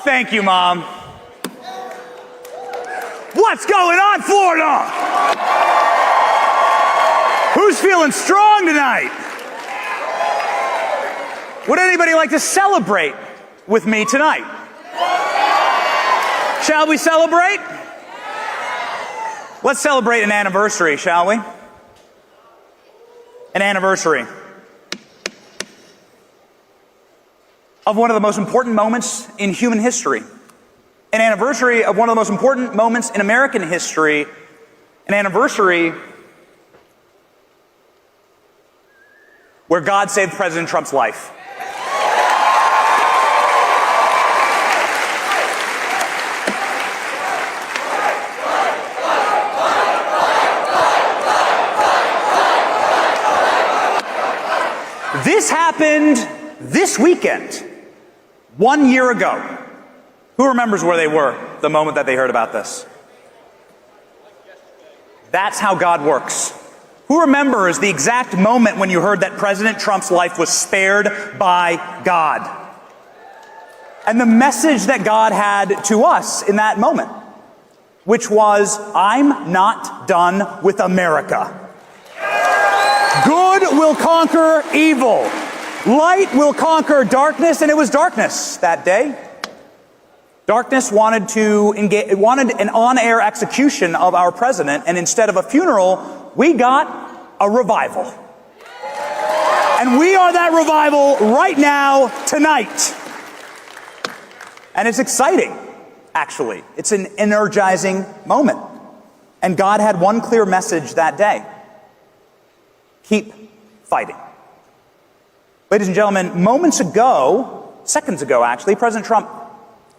Thank you, Mom. What's going on, Florida? Who's feeling strong tonight? Would anybody like to celebrate with me tonight? Shall we celebrate? Let's celebrate an anniversary, shall we? An anniversary of one of the most important moments in human history. An anniversary of one of the most important moments in American history. An anniversary where God saved President Trump's life. This happened this weekend, 1 year ago. Who remembers where they were the moment that they heard about this? That's how God works. Who remembers the exact moment when you heard that President Trump's life was spared by God? And the message that God had to us in that moment, which was, I'm not done with America. Good will conquer evil. Light will conquer darkness, and it was darkness that day. Darkness wanted an on-air execution of our president, and instead of a funeral, we got a revival. And we are that revival right now, tonight. And it's exciting, actually. It's an energizing moment. And God had one clear message that day. Keep fighting. Ladies and gentlemen, moments ago, seconds ago actually, President Trump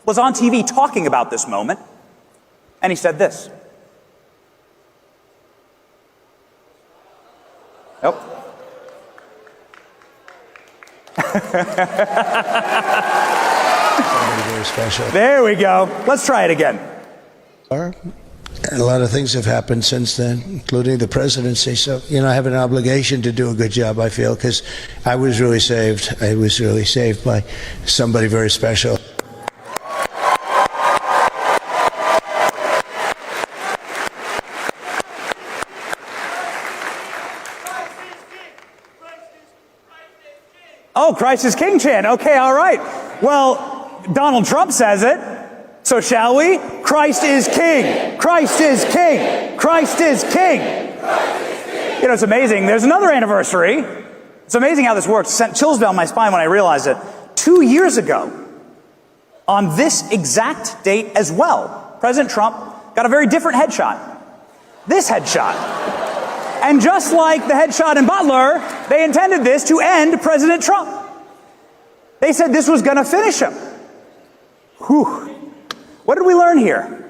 was on TV talking about this moment, and he said this. Nope. Very special. There we go. Let's try it again. A lot of things have happened since then, including the presidency. So, I have an obligation to do a good job, I feel, because I was really saved. I was really saved by somebody very special. Oh, Christ is King chant. Okay, all right. Well, Donald Trump says it. So shall we? Christ is King. Christ is King. Christ is King. It's amazing. There's another anniversary. It's amazing how this works. It sent chills down my spine when I realized it. 2 years ago, on this exact date as well, President Trump got a very different headshot. This headshot. And just like the headshot in Butler, they intended this to end President Trump. They said this was going to finish him. Whew. What did we learn here?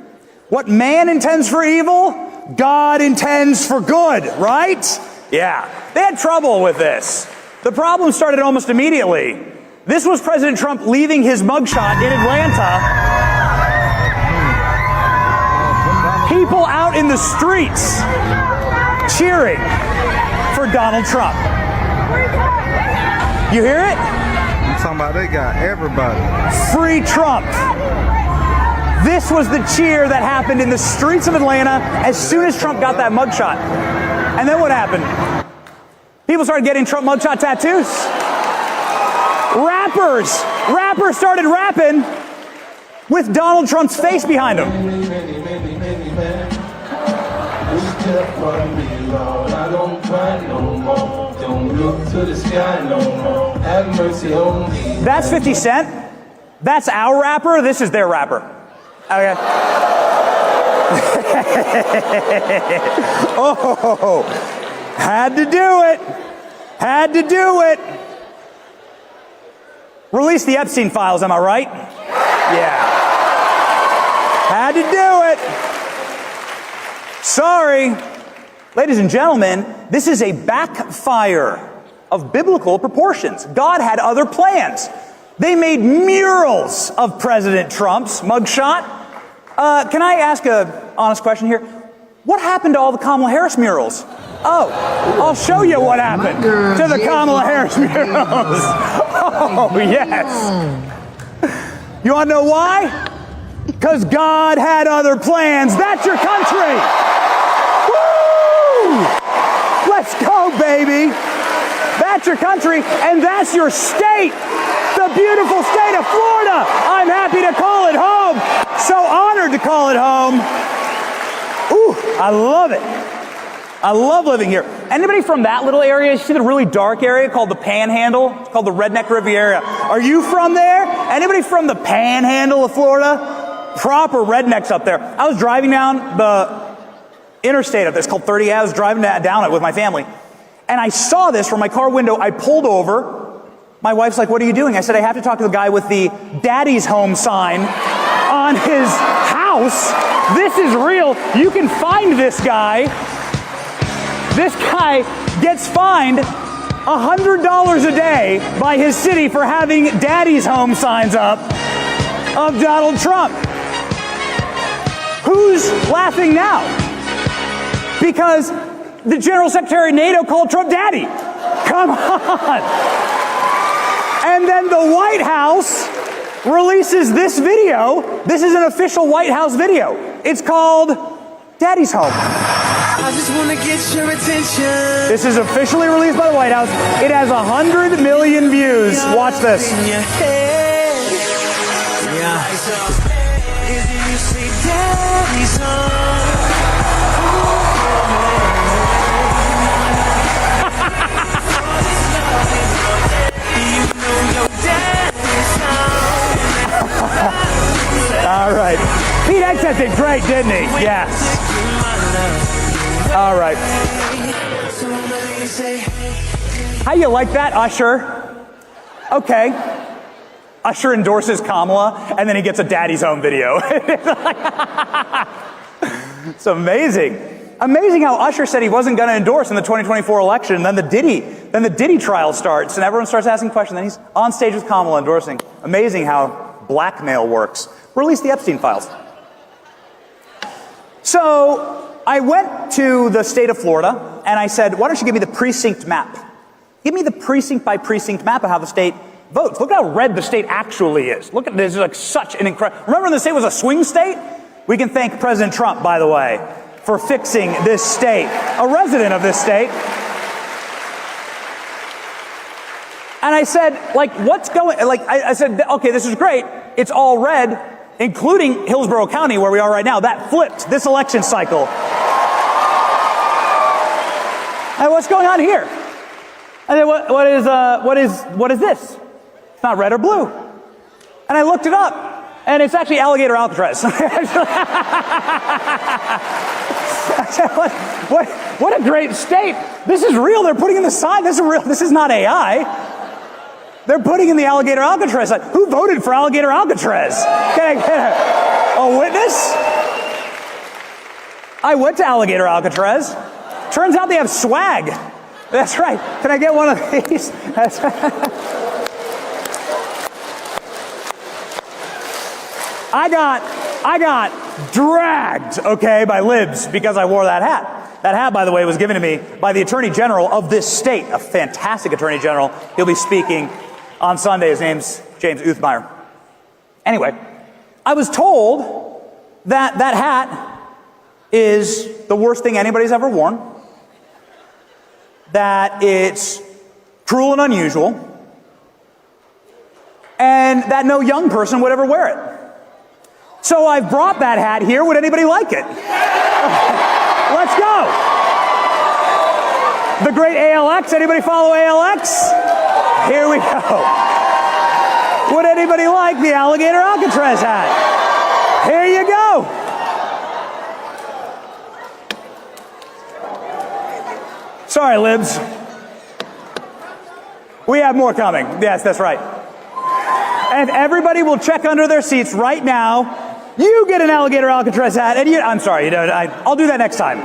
What man intends for evil, God intends for good, right? Yeah. They had trouble with this. The problem started almost immediately. This was President Trump leaving his mugshot in Atlanta. People out in the streets cheering for Donald Trump. You hear it? I'm talking about they got everybody. Free Trump. This was the cheer that happened in the streets of Atlanta as soon as Trump got that mugshot. And then what happened? People started getting Trump mugshot tattoos. Rappers started rapping with Donald Trump's face behind them. That's 50 Cent. That's our rapper. This is their rapper. Okay. Oh, had to do it. Had to do it. Release the Epstein files, am I right? Yeah. Had to do it. Sorry. Ladies and gentlemen, this is a backfire of biblical proportions. God had other plans. They made murals of President Trump's mugshot. Can I ask an honest question here? What happened to all the Kamala Harris murals? Oh, I'll show you what happened to the Kamala Harris murals. Oh, yes. You want to know why? Because God had other plans. That's your country. Woo! Let's go, baby. That's your country, and that's your state. The beautiful state of Florida. I'm happy to call it home. So honored to call it home. Ooh, I love it. I love living here. Anybody from that little area? You see the really dark area called the Panhandle? It's called the Redneck Riviera. Are you from there? Anybody from the Panhandle of Florida? Proper rednecks up there. I was driving down the interstate up there. It's called 30. I was driving down it with my family. And I saw this from my car window. I pulled over. My wife's like, what are you doing? I said, I have to talk to the guy with the Daddy's Home sign on his house. This is real. You can find this guy. This guy gets fined $100 a day by his city for having Daddy's Home signs up of Donald Trump. Who's laughing now? Because the General Secretary of NATO called Trump Daddy. Come on. And then the White House releases this video. This is an official White House video. It's called Daddy's Home. I just want to get your attention. This is officially released by the White House. It has 100 million views. Watch this. In your head. Yeah. Is it you say Daddy's home? All right. Pete Hegseth did great, didn't he? Yes. All right. How you like that, Usher? Okay. Usher endorses Kamala, and then he gets a Daddy's Home video. It's amazing. Amazing how Usher said he wasn't going to endorse in the 2024 election, and then the Diddy trial starts, and everyone starts asking questions, and he's on stage with Kamala endorsing. Amazing how blackmail works. Release the Epstein files. So I went to the state of Florida, and I said, why don't you give me the precinct map? Give me the precinct by precinct map of how the state votes. Look how red the state actually is. Look at this, like such an incredible. Remember when the state was a swing state? We can thank President Trump, by the way, for fixing this state. A resident of this state. And I said, like, what's going, like, I said, okay, this is great. It's all red, including Hillsborough County, where we are right now. That flipped this election cycle. And what's going on here? I said, what is this? It's not red or blue. And I looked it up, and it's actually Alligator Alcatraz. I said, what a great state. This is real. They're putting in the sign. This is real. This is not AI. They're putting in the Alligator Alcatraz sign. Who voted for Alligator Alcatraz? Can I get a witness? I went to Alligator Alcatraz. Turns out they have swag. That's right. Can I get one of these? That's right. I got dragged, okay, by libs because I wore that hat. That hat, by the way, was given to me by the Attorney General of this state, a fantastic Attorney General. He'll be speaking on Sunday. His name's James Uthmeyer. Anyway, I was told that that hat is the worst thing anybody's ever worn, that it's cruel and unusual, and that no young person would ever wear it. So I've brought that hat here. Would anybody like it? Let's go. The great ALX. Anybody follow ALX? Here we go. Would anybody like the Alligator Alcatraz hat? Here you go. Sorry, libs. We have more coming. Yes, that's right. And everybody will check under their seats right now. You get an Alligator Alcatraz hat, and I'm sorry, you know, I'll do that next time.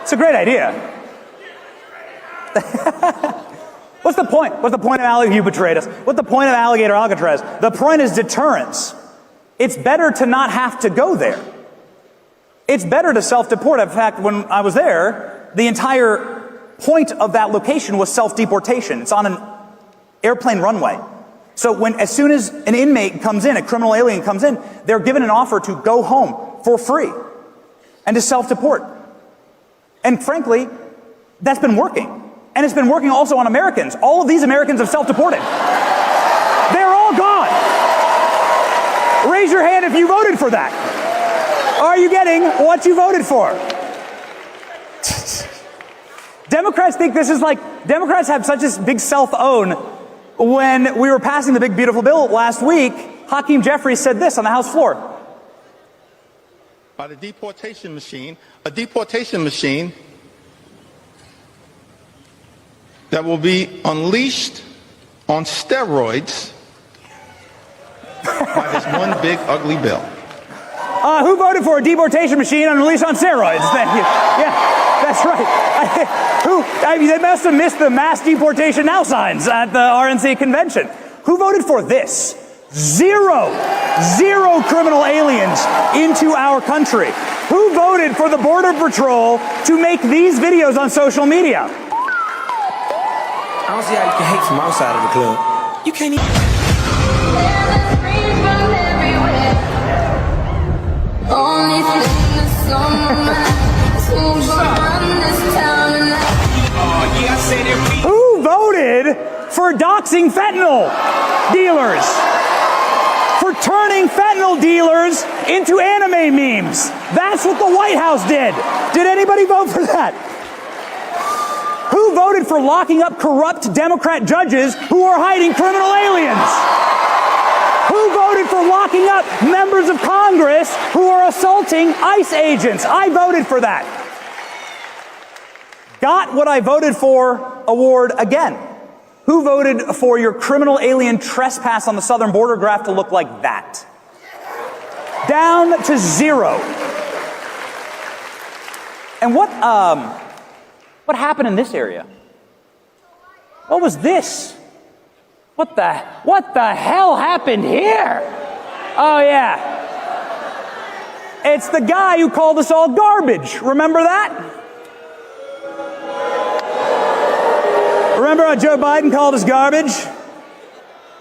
It's a great idea. What's the point? What's the point of Alligator? You betrayed us. What's the point of Alligator Alcatraz? The point is deterrence. It's better to not have to go there. It's better to self-deport. In fact, when I was there, the entire point of that location was self-deportation. It's on an airplane runway. So as soon as an inmate comes in, a criminal alien comes in, they're given an offer to go home for free and to self-deport. And frankly, that's been working. And it's been working also on Americans. All of these Americans have self-deported. They're all gone. Raise your hand if you voted for that. Are you getting what you voted for? Democrats think this is like, Democrats have such a big self-own. When we were passing the big beautiful bill last week, Hakeem Jeffries said this on the House floor. By the deportation machine, a deportation machine that will be unleashed on steroids by this one big ugly bill. Who voted for a deportation machine unleashed on steroids? Thank you. Yeah, that's right. They must have missed the mass deportation now signs at the RNC convention. Who voted for this? Zero criminal aliens into our country. Who voted for the Border Patrol to make these videos on social media? I don't see how you can hate from outside of the club. You can't even. Only thing that's on my mind is who's around this town and Who voted for doxing fentanyl dealers? For turning fentanyl dealers into anime memes. That's what the White House did. Did anybody vote for that? Who voted for locking up corrupt Democrat judges who are hiding criminal aliens? Who voted for locking up members of Congress who are assaulting ICE agents? I voted for that. Got what I voted for award again. Who voted for your criminal alien trespass on the southern border graph to look like that? Down to 0. And what happened in this area? What was this? What the hell happened here? Oh yeah. It's the guy who called us all garbage. Remember that? Remember how Joe Biden called us garbage?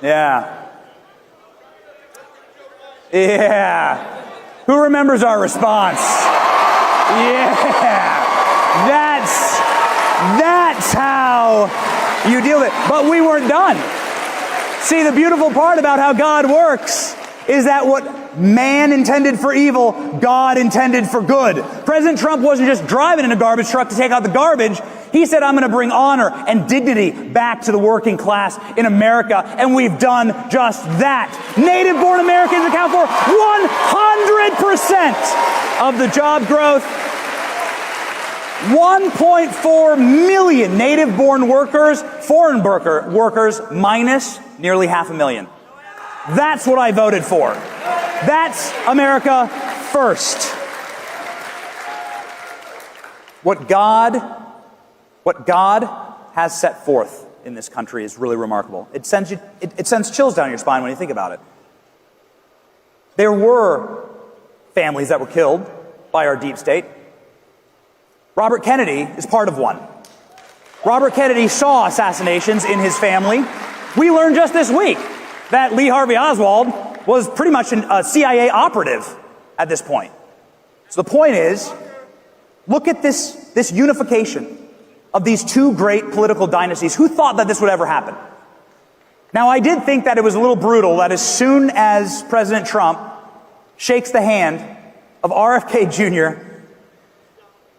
Yeah. Yeah. Who remembers our response? Yeah. That's how you deal with it. But we weren't done. See, the beautiful part about how God works is that what man intended for evil, God intended for good. President Trump wasn't just driving in a garbage truck to take out the garbage. He said, I'm going to bring honor and dignity back to the working class in America. And we've done just that. Native-born Americans account for 100% of the job growth. 1.4 million native-born workers, foreign workers, minus nearly 500,000. That's what I voted for. That's America first. What God has set forth in this country is really remarkable. It sends chills down your spine when you think about it. There were families that were killed by our deep state. Robert Kennedy is part of one. Robert Kennedy saw assassinations in his family. We learned just this week that Lee Harvey Oswald was pretty much a CIA operative at this point. So the point is, look at this unification of these two great political dynasties. Who thought that this would ever happen? Now, I did think that it was a little brutal that as soon as President Trump shakes the hand of RFK Jr.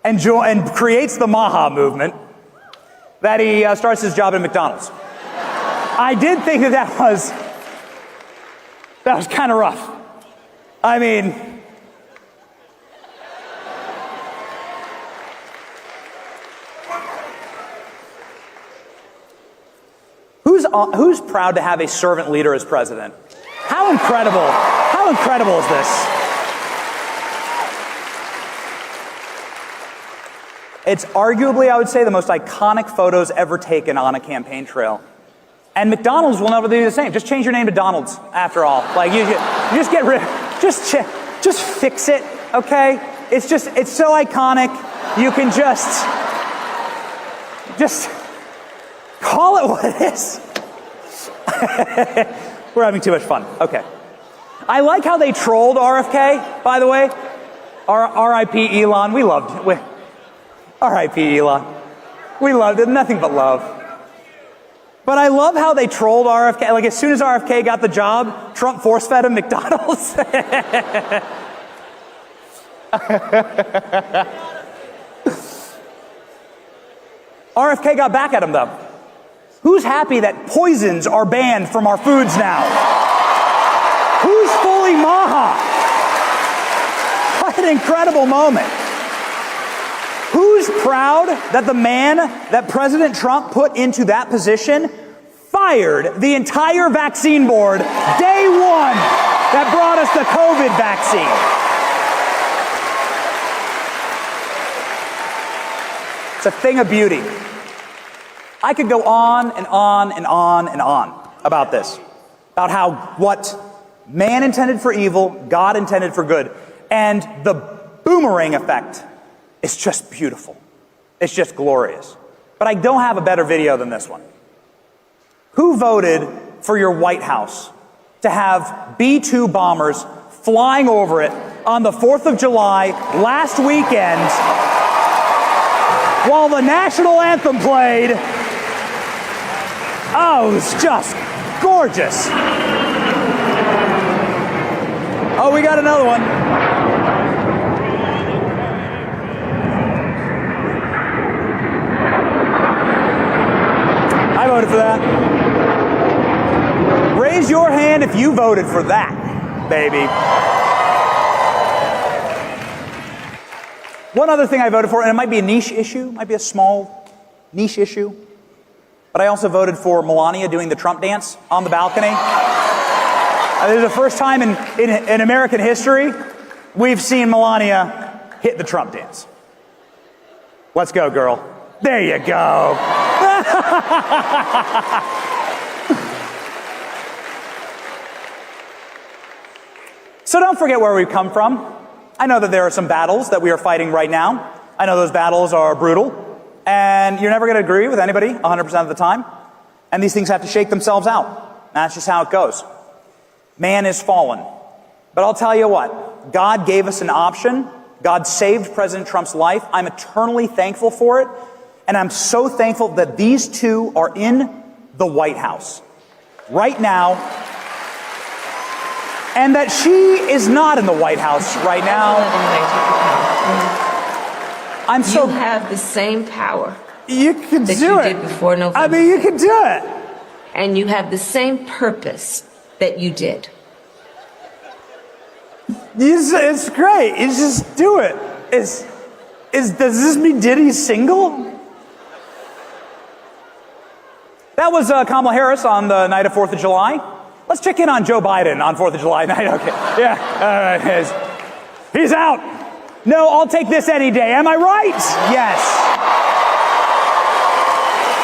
and creates the Maha movement, that he starts his job at McDonald's. I did think that was kind of rough. I mean, who's proud to have a servant leader as president? How incredible is this? It's arguably, I would say, the most iconic photos ever taken on a campaign trail. And McDonald's will never do the same. Just change your name to Donald's, after all. Like, you just get rid, just fix it, okay? It's so iconic. You can just call it what it is. We're having too much fun. Okay. I like how they trolled RFK, by the way. R.I.P. Elon. We loved it. R.I.P. Elon. We loved it. Nothing but love. But I love how they trolled RFK. Like, as soon as RFK got the job, Trump force-fed him McDonald's. RFK got back at him, though. Who's happy that poisons are banned from our foods now? Who's fully maha? What an incredible moment. Who's proud that the man that President Trump put into that position fired the entire vaccine board day one that brought us the COVID vaccine? It's a thing of beauty. I could go on and on and on and on about this, about how what man intended for evil, God intended for good. And the boomerang effect is just beautiful. It's just glorious. But I don't have a better video than this one. Who voted for your White House to have B-2 bombers flying over it on the 4th of July last weekend while the national anthem played? Oh, it was just gorgeous. Oh, we got another one. I voted for that. Raise your hand if you voted for that, baby. One other thing I voted for, and it might be a niche issue, might be a small niche issue, but I also voted for Melania doing the Trump dance on the balcony. This is the first time in American history we've seen Melania hit the Trump dance. Let's go, girl. There you go. So don't forget where we've come from. I know that there are some battles that we are fighting right now. I know those battles are brutal, and you're never going to agree with anybody 100% of the time. And these things have to shake themselves out. That's just how it goes. Man is fallen. But I'll tell you what, God gave us an option. God saved President Trump's life. I'm eternally thankful for it. And I'm so thankful that these two are in the White House right now. And that she is not in the White House right now. I'm so... You have the same power. You can that do you it. Did before November. I mean, you can do it. And you have the same purpose that you did. It's great. You just do it. Does this mean Diddy's single? That was Kamala Harris on the night of 4th of July. Let's check in on Joe Biden on 4th of July night. Okay. Yeah. All right. He's out. No, I'll take this any day. Am I right? Yes.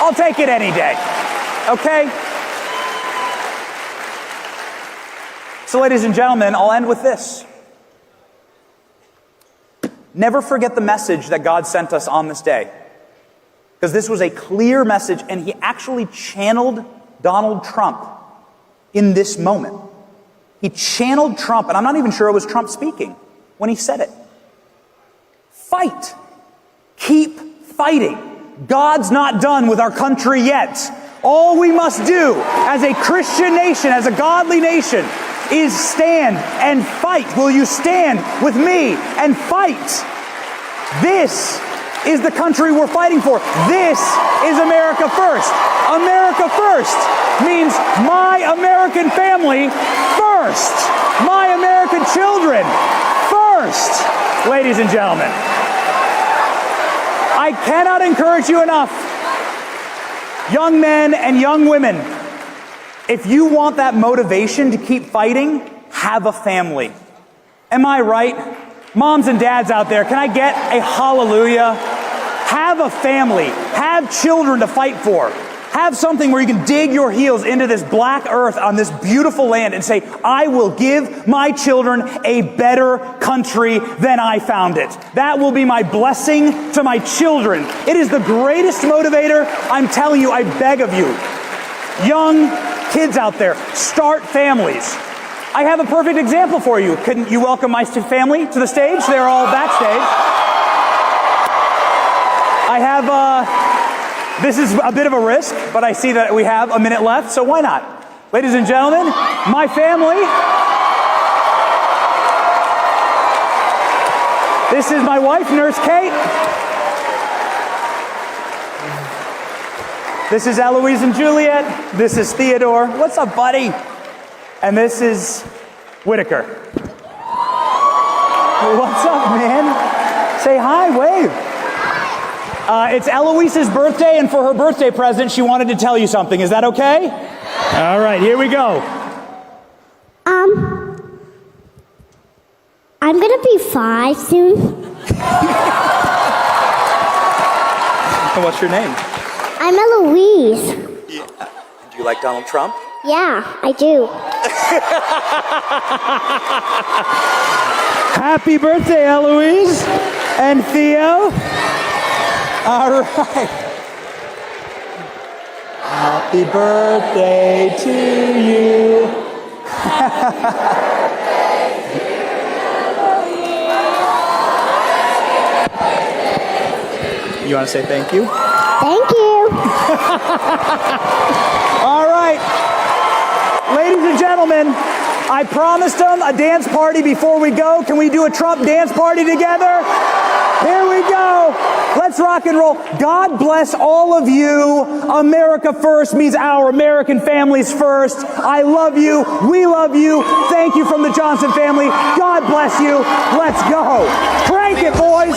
I'll take it any day. Okay? So, ladies and gentlemen, I'll end with this. Never forget the message that God sent us on this day. Because this was a clear message, and he actually channeled Donald Trump in this moment. He channeled Trump, and I'm not even sure it was Trump speaking when he said it. Fight. Keep fighting. God's not done with our country yet. All we must do as a Christian nation, as a godly nation, is stand and fight. Will you stand with me and fight? This is the country we're fighting for. This is America first. America first means my American family first. My American children first. Ladies and gentlemen, I cannot encourage you enough. Young men and young women, if you want that motivation to keep fighting, have a family. Am I right? Moms and dads out there, can I get a hallelujah? Have a family. Have children to fight for. Have something where you can dig your heels into this black earth on this beautiful land and say, I will give my children a better country than I found it. That will be my blessing to my children. It is the greatest motivator. I'm telling you, I beg of you. Young kids out there, start families. I have a perfect example for you. Couldn't you welcome my family to the stage? They're all backstage. I have, this is a bit of a risk, but I see that we have a minute left, so why not? Ladies and gentlemen, my family. This is my wife, Nurse Kate. This is Eloise and Juliet. This is Theodore. What's up, buddy? And this is Whitaker. What's up, man? Say hi, wave. It's Eloise's birthday, and for her birthday present, she wanted to tell you something. Is that okay? All right, here we go. I'm gonna be 5 soon. What's your name? I'm Eloise. Yeah. Do you like Donald Trump? Yeah, I do. Happy birthday, Eloise and Theo. All right. Happy birthday to you. You want to say thank you? Thank you. All right. Ladies and gentlemen, I promised them a dance party before we go. Can we do a Trump dance party together? Here we go. Let's rock and roll. God bless all of you. America first means our American families first. I love you. We love you. Thank you from the Johnson family. God bless you. Let's go. Crank it, boys.